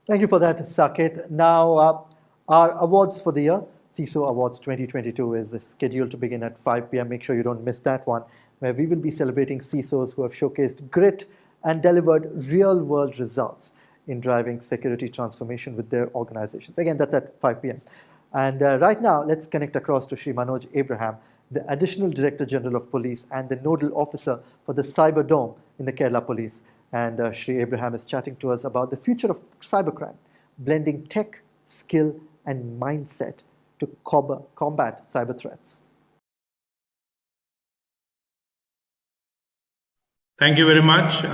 Thank you for that, Saket. Now, our awards for the year, Ciso Awards 2022, is scheduled to begin at 5 p.m. Make sure you don't miss that one, where we will be celebrating CISOs who have showcased grit and delivered real-world results in driving security transformation with their organizations. Again, that's at 5 p.m. And right now, let's connect across to Shri Manoj Abraham, the Additional Director General of Police and the Nodal Officer for the Cyber Dome in the Kerala Police. And Shri Abraham is chatting to us about the future of cybercrime, blending tech, skill, and mindset to combat cyber threats. Thank you very much.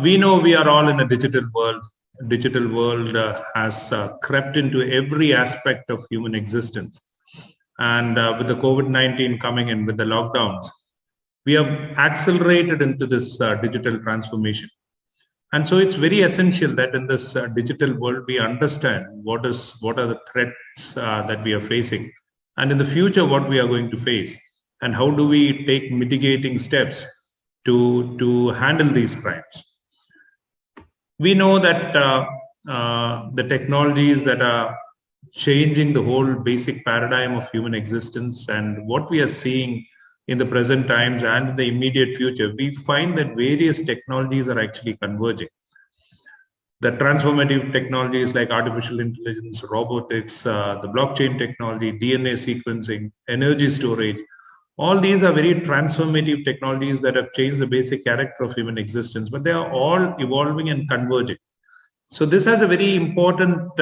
We know we are all in a digital world. Digital world has crept into every aspect of human existence. And with the COVID-19 coming in, with the lockdowns, we have accelerated into this digital transformation. And so it's very essential that in this digital world, we understand what are the threats that we are facing, and in the future, what we are going to face, and how do we take mitigating steps to handle these crimes. We know that the technologies that are changing the whole basic paradigm of human existence, and what we are seeing in the present times and in the immediate future, we find that various technologies are actually converging. The transformative technologies like artificial intelligence, robotics, the blockchain technology, DNA sequencing, energy storage, all these are very transformative technologies that have changed the basic character of human existence, but they are all evolving and converging. So this has a very important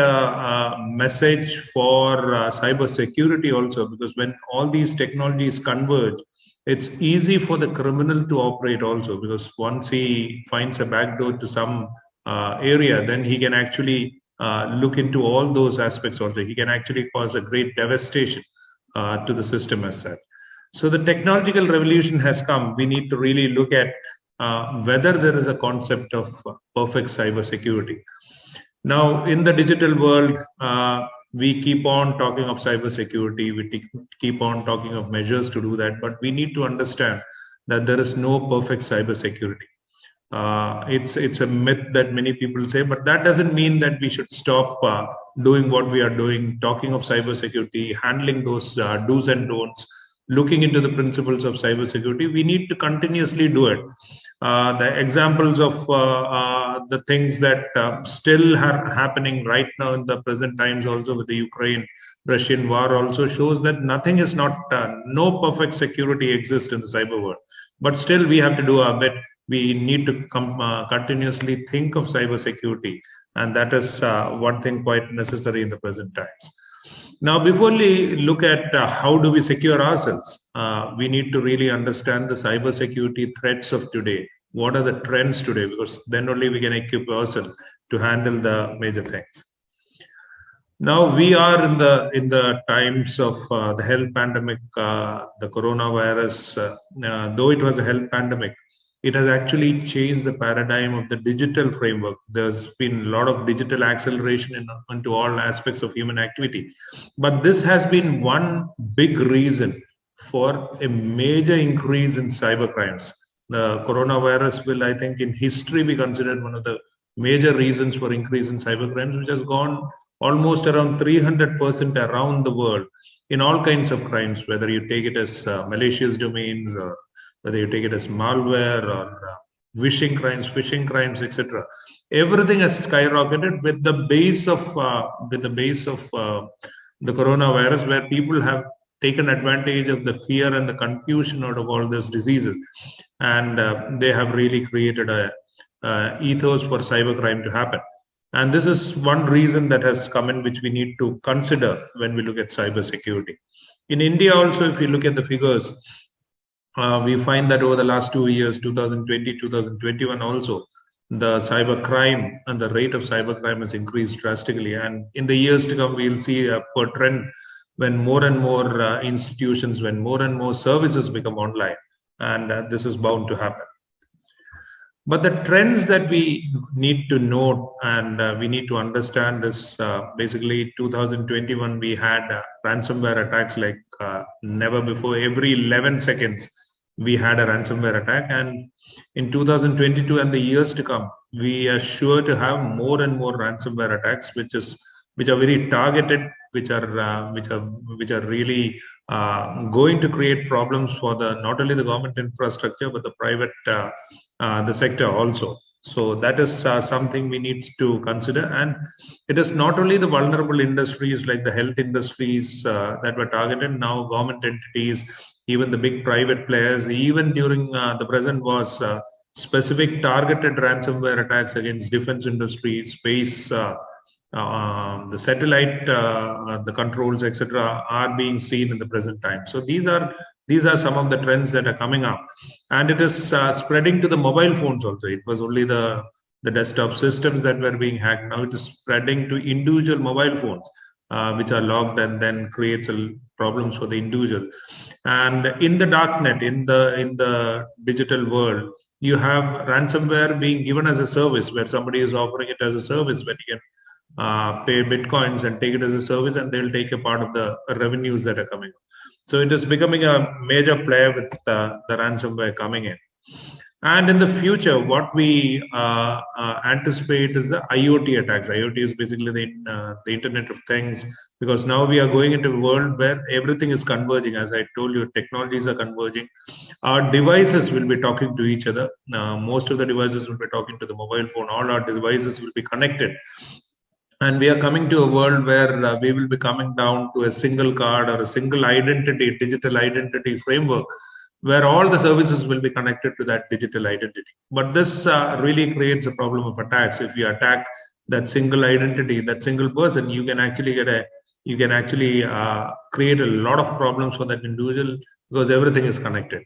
message for cyber security also, because when all these technologies converge, it's easy for the criminal to operate also, because once he finds a backdoor to some area, then he can actually look into all those aspects also. He can actually cause a great devastation to the system as such. So the technological revolution has come. We need to really look at whether there is a concept of perfect cyber security. Now, in the digital world, we keep on talking of cybersecurity, we keep on talking of measures to do that, but we need to understand that there is no perfect cybersecurity. It's a myth that many people say, but that doesn't mean that we should stop doing what we are doing, talking of cybersecurity, handling those do's and don'ts, looking into the principles of cybersecurity. We need to continuously do it. The examples of the things that still are happening right now in the present times, also with the Ukraine-Russian war, also shows that nothing is not, no perfect security exists in the cyber world. But still, we have to do our bit. We need to continuously think of cybersecurity, and that is one thing quite necessary in the present times. Now, before we look at how do we secure ourselves, we need to really understand the cybersecurity threats of today. What are the trends today? Because then only we can equip ourselves to handle the major things. Now we are in the times of the health pandemic, the coronavirus. Though it was a health pandemic, it has actually changed the paradigm of the digital framework. There's been a lot of digital acceleration into all aspects of human activity. But this has been one big reason for a major increase in cyber crimes. The coronavirus will, I think, in history be considered one of the major reasons for increase in cyber crimes, which has gone almost around 300% around the world in all kinds of crimes, whether you take it as malicious domains, or whether you take it as malware, or phishing crimes, etc. Everything has skyrocketed with the base of the coronavirus, where people have taken advantage of the fear and the confusion out of all these diseases, and they have really created a ethos for cybercrime to happen. And this is one reason that has come in, which we need to consider when we look at cybersecurity. In India also, if you look at the figures, we find that over the last 2 years, 2020, 2021 also, the cybercrime and the rate of cybercrime has increased drastically. And in the years to come, we'll see a trend when more and more institutions, when more and more services become online. And this is bound to happen. But the trends that we need to note, and we need to understand this, basically 2021, we had ransomware attacks like never before. Every 11 seconds, we had a ransomware attack. And in 2022 and the years to come, we are sure to have more and more ransomware attacks, which are very targeted, which are really going to create problems for the not only the government infrastructure but the private the sector also. So that is something we need to consider, and it is not only the vulnerable industries like the health industries that were targeted. Now government entities, even the big private players, even during the present was specific targeted ransomware attacks against defense industry, space, the satellite, the controls, etc., are being seen in the present time. So these are some of the trends that are coming up, and it is spreading to the mobile phones also. It was only the desktop systems that were being hacked. Now it is spreading to individual mobile phones, which are logged, and then creates problems for the individual. And in the darknet, in the digital world, you have ransomware being given as a service, where somebody is offering it as a service, where you can pay bitcoins and take it as a service, and they'll take a part of the revenues that are coming. So it is becoming a major player with the ransomware coming in. And in the future, what we anticipate is the IoT attacks. IoT is basically the Internet of Things, because now we are going into a world where everything is converging. As I told you, technologies are converging. Our devices will be talking to each other. Most of the devices will be talking to the mobile phone. All our devices will be connected. And we are coming to a world where we will be coming down to a single card or a single identity, digital identity framework, where all the services will be connected to that digital identity. But this really creates a problem of attacks. If you attack that single identity, that single person, you can actually create a lot of problems for that individual, because everything is connected.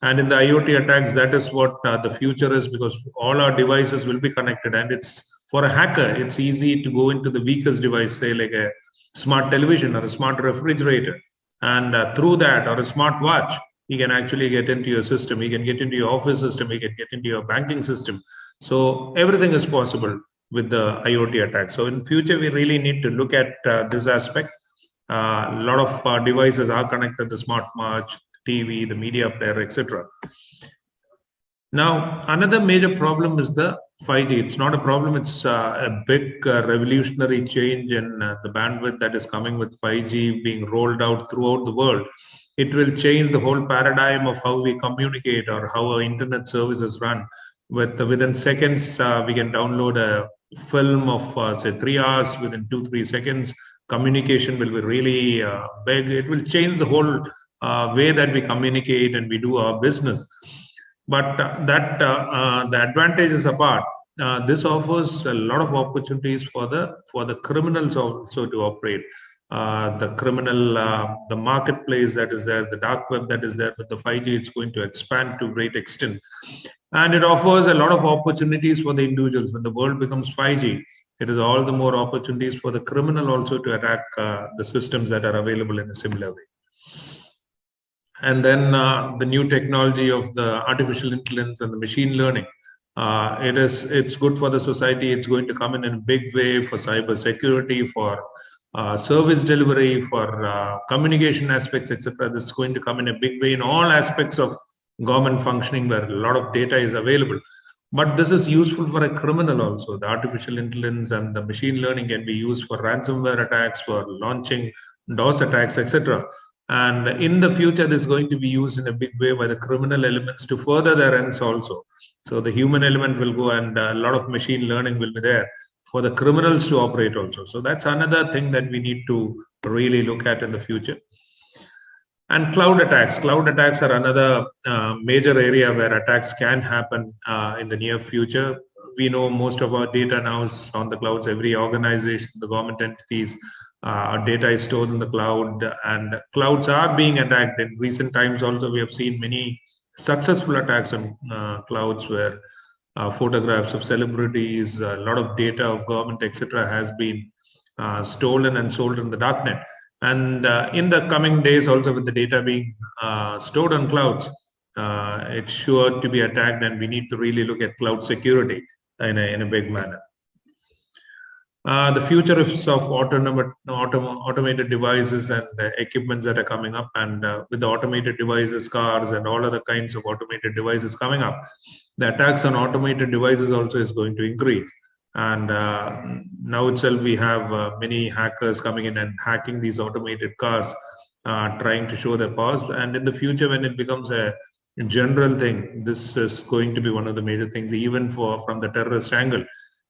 And in the IoT attacks, that is what the future is, because all our devices will be connected. And it's for a hacker, it's easy to go into the weakest device, say like a smart television or a smart refrigerator, and through that, or a smart watch, he can actually get into your system. He can get into your office system. He can get into your banking system. So everything is possible with the IoT attack. So in future, we really need to look at this aspect. A lot of devices are connected: the smartwatch, TV, the media player, etc. Now, another major problem is the 5G. It's not a problem. It's a big revolutionary change in the bandwidth that is coming with 5G being rolled out throughout the world. It will change the whole paradigm of how we communicate or how our internet services run. Within seconds, we can download a film of say 3 hours. Within 2-3 seconds, communication will be really big. It will change the whole way that we communicate and we do our business. But the advantages apart, this offers a lot of opportunities for the criminals also to operate. The marketplace that is there, the dark web that is there with the 5G, it's going to expand to a great extent. And it offers a lot of opportunities for the individuals. When the world becomes 5G, it is all the more opportunities for the criminal also to attack the systems that are available in a similar way. And then the new technology of the artificial intelligence and the machine learning, it's good for the society. It's going to come in a big way for cyber security, for service delivery, for communication aspects, etc. This is going to come in a big way in all aspects of government functioning, where a lot of data is available. But this is useful for a criminal also. The artificial intelligence and the machine learning can be used for ransomware attacks, for launching DOS attacks, etc. And in the future, this is going to be used in a big way by the criminal elements to further their ends also. So the human element will go, and a lot of machine learning will be there for the criminals to operate also. So that's another thing that we need to really look at in the future. And cloud attacks. Cloud attacks are another major area where attacks can happen in the near future. We know most of our data now is on the clouds. Every organization, the government entities, our data is stored in the cloud, and clouds are being attacked. In recent times also, we have seen many successful attacks on clouds, where photographs of celebrities, a lot of data of government, etc., has been stolen and sold in the darknet. And in the coming days also, with the data being stored on clouds, it's sure to be attacked, and we need to really look at cloud security in a big manner. The future of automated devices and equipments that are coming up, and with the automated devices, cars, and all other kinds of automated devices coming up, the attacks on automated devices also is going to increase. And now itself, we have many hackers coming in and hacking these automated cars, trying to show their powers. And in the future, when it becomes a general thing, this is going to be one of the major things, even from the terrorist angle,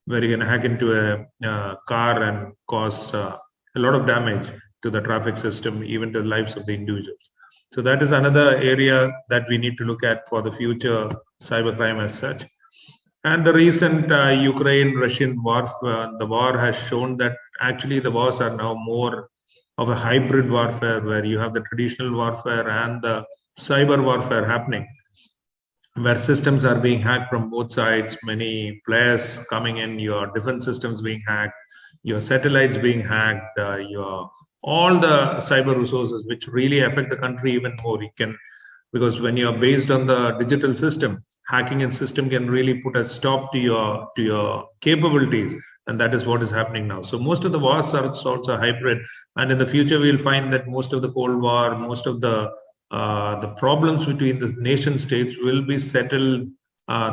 where you can hack into a car and cause a lot of damage to the traffic system, even to the lives of the individuals. So that is another area that we need to look at for the future cybercrime as such. And the recent Ukraine-Russian war, the war has shown that actually the wars are now more of a hybrid warfare, where you have the traditional warfare and the cyber warfare happening, where systems are being hacked from both sides, many players coming in, your defense systems being hacked, your satellites being hacked, your all the cyber resources, which really affect the country even more. You can, because when you're based on the digital system, hacking a system can really put a stop to your capabilities, and that is what is happening now. So most of the wars are also hybrid, and in the future we'll find that most of the Cold War, most of the problems between the nation states will be settled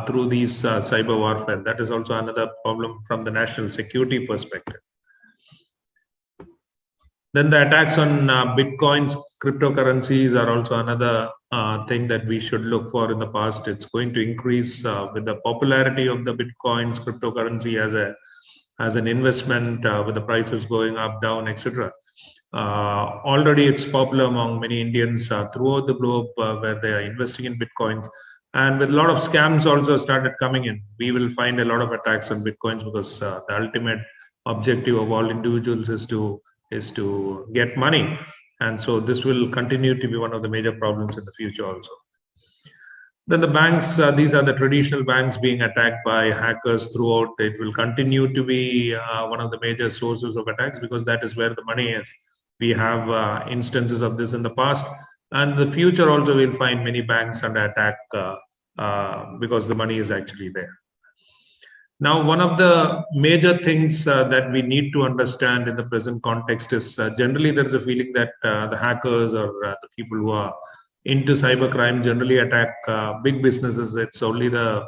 through these cyber warfare. That is also another problem from the national security perspective. Then the attacks on bitcoins, cryptocurrencies are also another thing that we should look for in the past. It's going to increase with the popularity of the bitcoins, cryptocurrency as an investment, with the prices going up, down, etc. Already it's popular among many Indians throughout the globe, where they are investing in bitcoins. And with a lot of scams also started coming in, we will find a lot of attacks on bitcoins, because the ultimate objective of all individuals is to get money. And so this will continue to be one of the major problems in the future also. Then the banks, these are the traditional banks being attacked by hackers throughout. It will continue to be one of the major sources of attacks, because that is where the money is. We have instances of this in the past, and the future also we'll find many banks under attack because the money is actually there. Now, one of the major things that we need to understand in the present context is generally there is a feeling that the hackers or the people who are into cybercrime generally attack big businesses. It's only the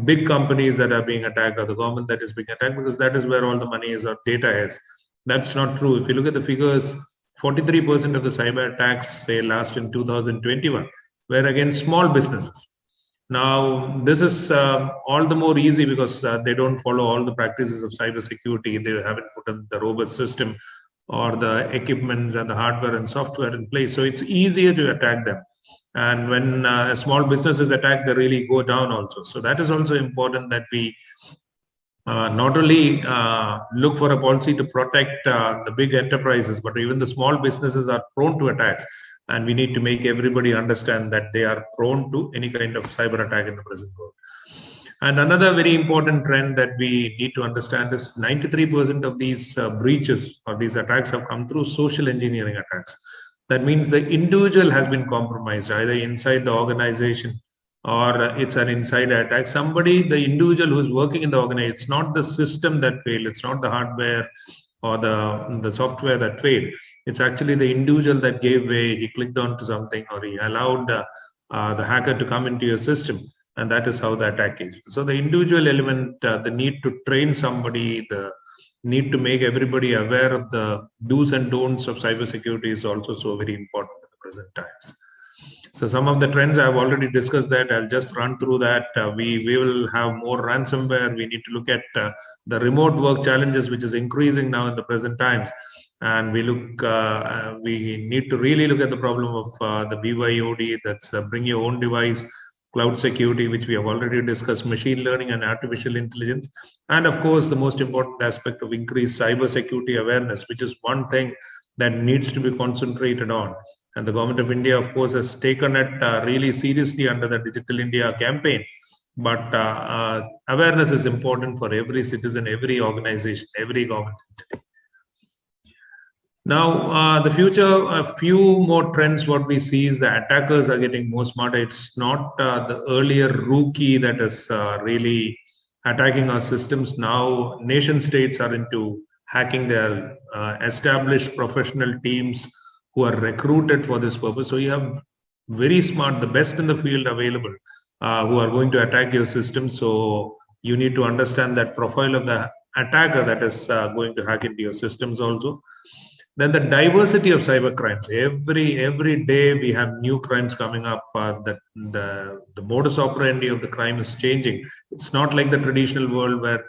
big companies that are being attacked, or the government that is being attacked, because that is where all the money is or data is. That's not true. If you look at the figures, 43% of the cyber attacks, say, last in 2021, were against small businesses. Now, this is all the more easy because they don't follow all the practices of cybersecurity. They haven't put in the robust system or the equipments and the hardware and software in place. So it's easier to attack them. And when a small business is attacked, they really go down also. So that is also important, that we not only look for a policy to protect the big enterprises, but even the small businesses are prone to attacks. And we need to make everybody understand that they are prone to any kind of cyber attack in the present world. And another very important trend that we need to understand is 93% of these breaches or these attacks have come through social engineering attacks. That means the individual has been compromised, either inside the organization or it's an insider attack. Somebody, the individual who's working in the organization, it's not the system that failed, it's not the hardware or the software that failed. It's actually the individual that gave way. He clicked onto something, or he allowed the hacker to come into your system, and that is how the attack is. So the individual element, the need to train somebody, the need to make everybody aware of the do's and don'ts of cybersecurity is also so very important in the present times. So some of the trends I've already discussed that. I'll just run through that. We will have more ransomware. We need to look at the remote work challenges, which is increasing now in the present times. And we need to really look at the problem of the BYOD, that's bring your own device, cloud security, which we have already discussed, machine learning and artificial intelligence. And of course, the most important aspect of increased cyber security awareness, which is one thing that needs to be concentrated on. And the government of India, of course, has taken it really seriously under the Digital India campaign. But awareness is important for every citizen, every organization, every government entity. Now, the future, a few more trends, what we see is the attackers are getting more smarter. It's not the earlier rookie that is really attacking our systems. Now, nation states are into hacking. Their established professional teams who are recruited for this purpose. So you have very smart, the best in the field available who are going to attack your system. So you need to understand that profile of the attacker that is going to hack into your systems also. Then the diversity of cyber crimes. Every day we have new crimes coming up. That the modus operandi of the crime is changing. It's not like the traditional world where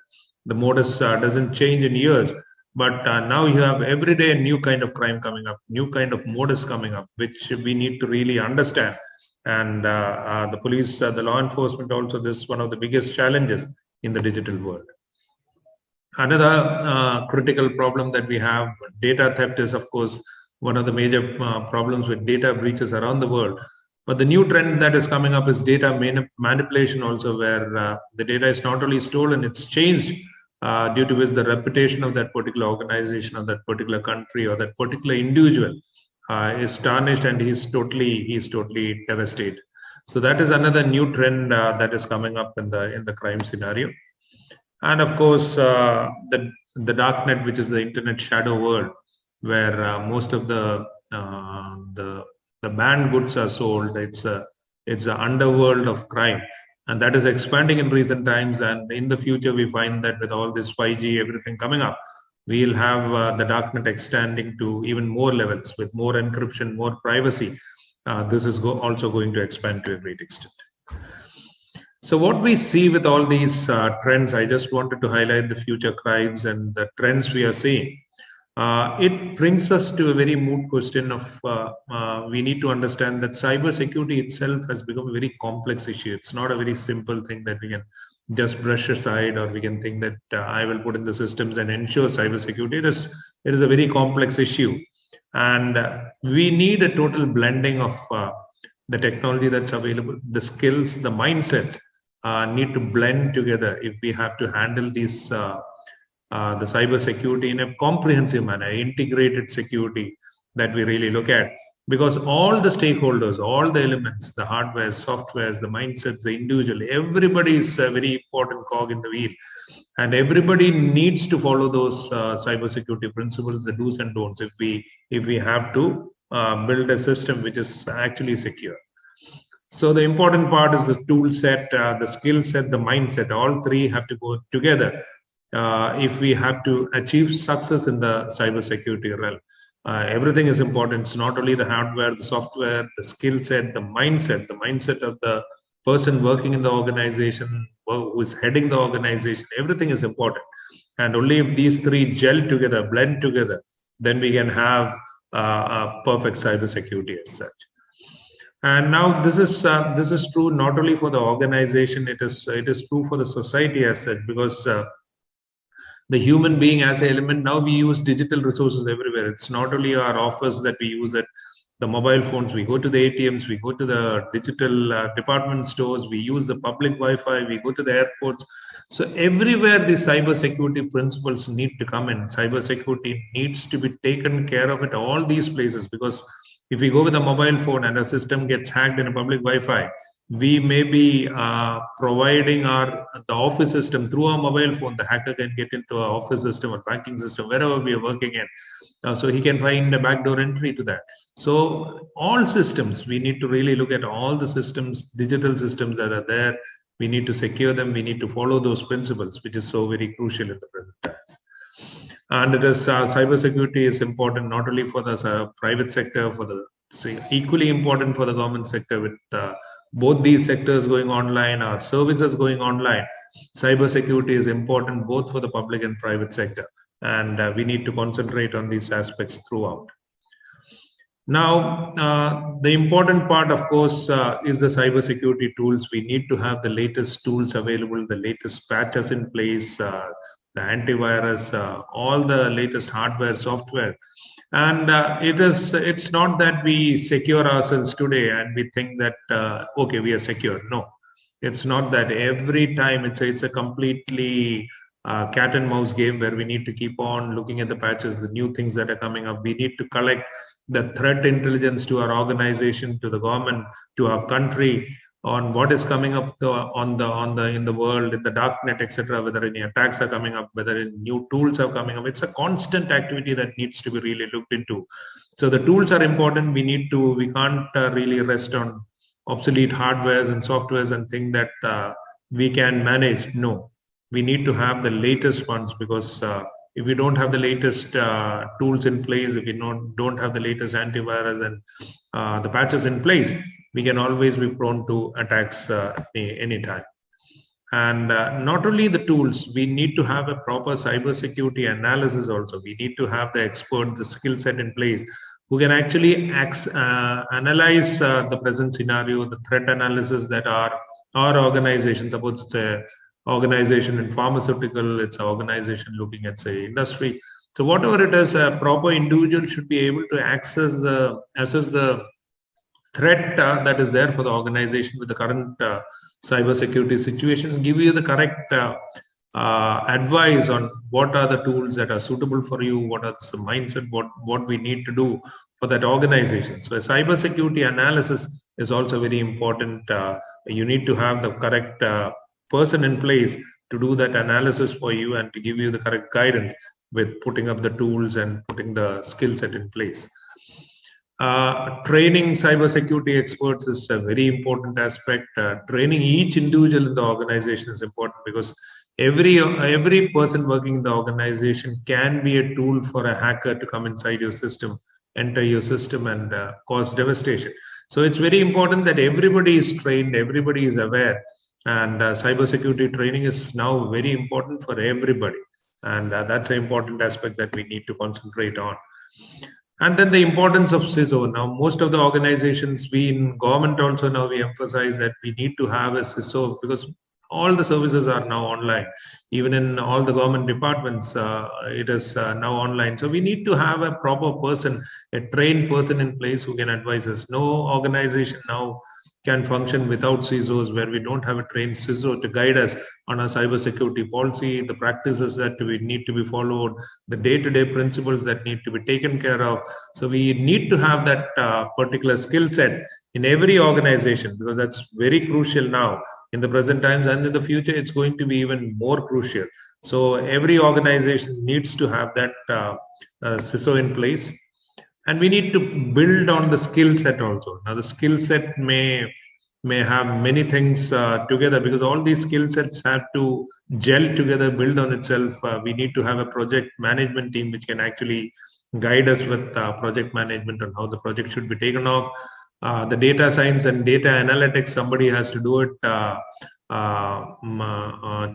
the modus doesn't change in years. But now you have every day a new kind of crime coming up, new kind of modus coming up, which we need to really understand. And the police, the law enforcement also, this is one of the biggest challenges in the digital world. Another critical problem that we have, data theft, is of course one of the major problems with data breaches around the world. But the new trend that is coming up is data manipulation also, where the data is not only stolen, it's changed, due to which the reputation of that particular organization or that particular country or that particular individual is tarnished, and he's totally devastated. So that is another new trend that is coming up in the crime scenario. And of course, the dark net, which is the internet shadow world, where most of the banned goods are sold. It's an underworld of crime, and that is expanding in recent times. And in the future, we find that with all this 5G, everything coming up, we'll have the darknet extending to even more levels with more encryption, more privacy. This is also going to expand to a great extent. So what we see with all these trends, I just wanted to highlight the future crimes and the trends we are seeing. It brings us to a very moot question of we need to understand that cybersecurity itself has become a very complex issue. It's not a very simple thing that we can just brush aside, or we can think that I will put in the systems and ensure cybersecurity. It is a very complex issue, and we need a total blending of the technology that's available, the skills, the mindset. Need to blend together if we have to handle these the cyber security in a comprehensive manner, integrated security that we really look at, because all the stakeholders, all the elements, the hardware, softwares, the mindsets, the individual, everybody is a very important cog in the wheel, and everybody needs to follow those cyber security principles, the do's and don'ts, if we have to build a system which is actually secure. So the important part is the tool set, the skill set, the mindset. All three have to go together if we have to achieve success in the cybersecurity realm. Everything is important. It's not only the hardware, the software, the skill set, the mindset of the person working in the organization, who is heading the organization. Everything is important. And only if these three gel together, blend together, then we can have a perfect cybersecurity as such. And now this is true not only for the organization, it is true for the society as such, because the human being as an element, now we use digital resources everywhere. It's not only our office that we use it, the mobile phones, we go to the ATMs, we go to the digital department stores, we use the public Wi-Fi, we go to the airports. So everywhere the cyber security principles need to come in. Cyber security needs to be taken care of at all these places, because if we go with a mobile phone and a system gets hacked in a public Wi-Fi, we may be providing the office system through our mobile phone. The hacker can get into our office system or banking system, wherever we are working in. So he can find a backdoor entry to that. So all systems, we need to really look at all the systems, digital systems that are there. We need to secure them. We need to follow those principles, which is so very crucial in the present times. And it is cybersecurity is important not only for the private sector, equally important for the government sector. With both these sectors going online, our services going online, cybersecurity is important both for the public and private sector, and we need to concentrate on these aspects throughout. Now, the important part, of course, is the cybersecurity tools. We need to have the latest tools available, the latest patches in place, the antivirus, all the latest hardware, software. And it's not that we secure ourselves today and we think that, okay, we are secure. No, it's not that. Every time it's a completely cat and mouse game where we need to keep on looking at the patches, the new things that are coming up. We need to collect the threat intelligence to our organization, to the government, to our country, on what is coming up in the world, in the dark net, etc., whether any attacks are coming up, whether any new tools are coming up. It's a constant activity that needs to be really looked into. So the tools are important. We can't really rest on obsolete hardwares and softwares and think that we can manage. No, we need to have the latest ones, because if we don't have the latest tools in place, if we don't have the latest antivirus and the patches in place, we can always be prone to attacks anytime. And not only the tools, we need to have a proper cybersecurity analysis also. We need to have the expert, the skill set in place who can actually analyze the present scenario, the threat analysis that our organization, suppose it's a organization in pharmaceutical, it's an organization looking at, say, industry. So whatever it is, a proper individual should be able to assess the threat that is there for the organization with the current cybersecurity situation, and give you the correct advice on what are the tools that are suitable for you, what are the mindset, what we need to do for that organization. So a cybersecurity analysis is also very important. You need to have the correct person in place to do that analysis for you and to give you the correct guidance with putting up the tools and putting the skill set in place. Training cybersecurity experts is a very important aspect. Training each individual in the organization is important, because every person working in the organization can be a tool for a hacker to come inside your system, enter your system, and cause devastation. So it's very important that everybody is trained, everybody is aware, and cybersecurity training is now very important for everybody, and that's an important aspect that we need to concentrate on. And then the importance of Ciso. Now, most of the organizations, we in government also now, we emphasize that we need to have a Ciso, because all the services are now online. Even in all the government departments, it is now online. So we need to have a proper person, a trained person in place who can advise us. No organization now can function without CISOs, where we don't have a trained CISO to guide us on our cybersecurity policy, the practices that we need to be followed, the day-to-day principles that need to be taken care of. So we need to have that particular skill set in every organization, because that's very crucial now in the present times, and in the future it's going to be even more crucial. So every organization needs to have that CISO in place. And we need to build on the skill set also. Now, the skill set may have many things together, because all these skill sets have to gel together, build on itself. We need to have a project management team which can actually guide us with project management on how the project should be taken off. The data science and data analytics, somebody has to do it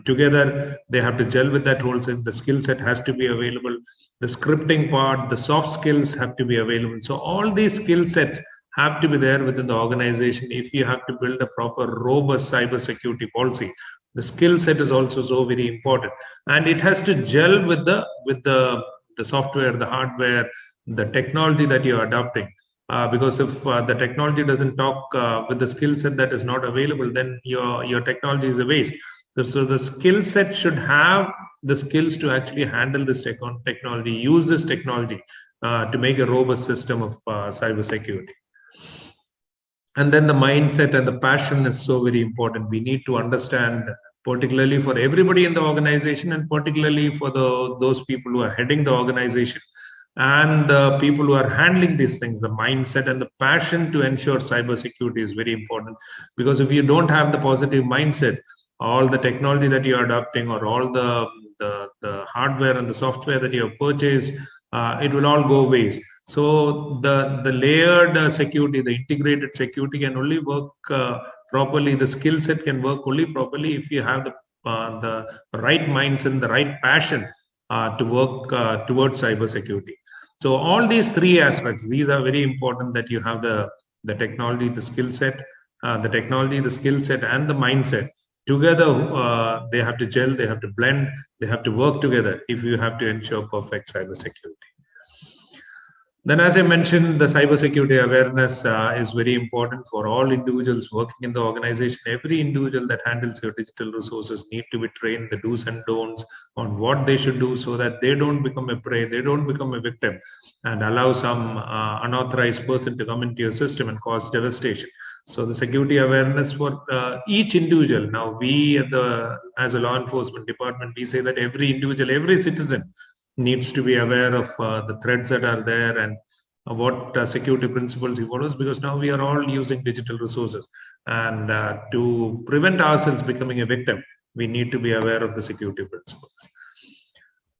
together. They have to gel with that whole set. The skill set has to be available. The scripting part, the soft skills have to be available. So all these skill sets have to be there within the organization. If you have to build a proper, robust cybersecurity policy, the skill set is also so very important, and it has to gel with the software, the hardware, the technology that you're adopting. Because if the technology doesn't talk with the skill set that is not available, then your technology is a waste. So the skill set should have the skills to actually handle this technology, use this technology to make a robust system of cybersecurity. And then the mindset and the passion is so very important. We need to understand, particularly for everybody in the organization, and particularly for those people who are heading the organization, and the people who are handling these things, the mindset and the passion to ensure cybersecurity is very important. Because if you don't have the positive mindset, all the technology that you're adopting, or all the hardware and the software that you have purchased, it will all go waste. So the layered security, the integrated security can only work properly. The skill set can work only properly if you have the right mindset, the right passion to work towards cybersecurity. So all these three aspects, these are very important, that you have the technology, the skill set, the skill set, and the mindset. Together, they have to gel, they have to blend, they have to work together if you have to ensure perfect cybersecurity. Then, as I mentioned, the cybersecurity awareness is very important for all individuals working in the organization. Every individual that handles your digital resources need to be trained the do's and don'ts on what they should do, so that they don't become a prey, they don't become a victim, and allow some unauthorized person to come into your system and cause devastation. So the security awareness for each individual. Now, we as a law enforcement department, we say that every individual, every citizen needs to be aware of the threats that are there, and what security principles he follows, because now we are all using digital resources, and to prevent ourselves becoming a victim, we need to be aware of the security principles.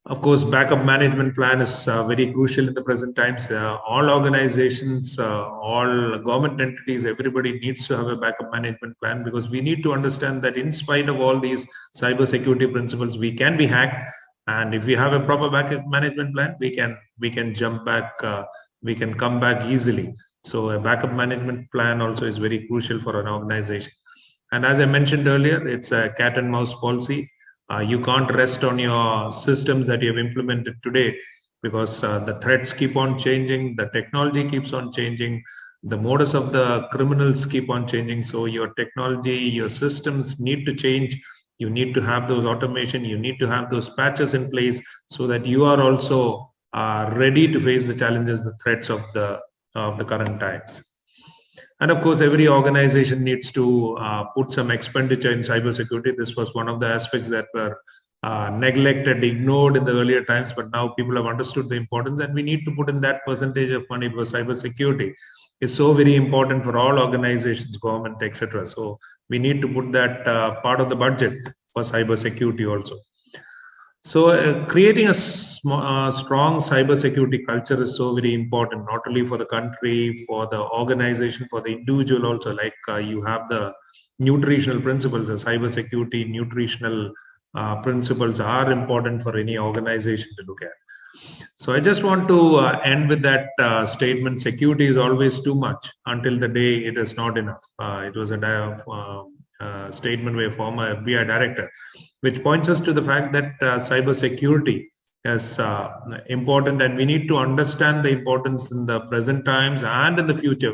Of course, backup management plan is very crucial in the present times. All organizations, all government entities, everybody needs to have a backup management plan, because we need to understand that in spite of all these cyber security principles, we can be hacked. And if we have a proper backup management plan, we can jump back, we can come back easily. So a backup management plan also is very crucial for an organization. And as I mentioned earlier, it's a cat and mouse policy. You can't rest on your systems that you have implemented today, because the threats keep on changing, the technology keeps on changing, the modus of the criminals keep on changing. So your technology, your systems need to change. You need to have those automation, you need to have those patches in place, so that you are also ready to face the challenges, the threats of the current times. And of course, every organization needs to put some expenditure in cybersecurity. This was one of the aspects that were neglected, ignored in the earlier times, but now people have understood the importance, and we need to put in that percentage of money, because cybersecurity is so very important for all organizations, government, etc. So we need to put that part of the budget for cybersecurity also. So creating a strong cybersecurity culture is so very important, not only for the country, for the organization, for the individual also. Like you have the nutritional principles, the cybersecurity nutritional principles are important for any organization to look at. So I just want to end with that statement: security is always too much until the day it is not enough. It was a statement by a former FBI director, which points us to the fact that cybersecurity is important, and we need to understand the importance in the present times and in the future,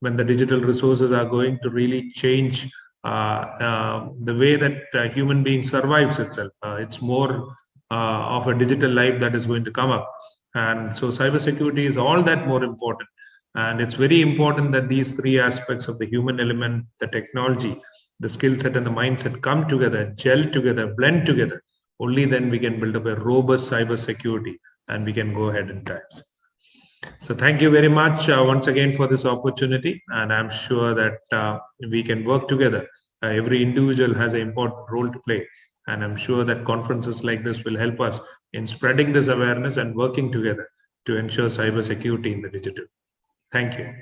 when the digital resources are going to really change the way that human being survives itself. It's more of a digital life that is going to come up, and so cybersecurity is all that more important. And it's very important that these three aspects of the human element, the technology, the skill set, and the mindset come together, gel together, blend together. Only then we can build up a robust cyber security, and we can go ahead in times. So thank you very much once again for this opportunity, and I'm sure that we can work together. Every individual has an important role to play, and I'm sure that conferences like this will help us in spreading this awareness and working together to ensure cyber security in the digital. Thank you.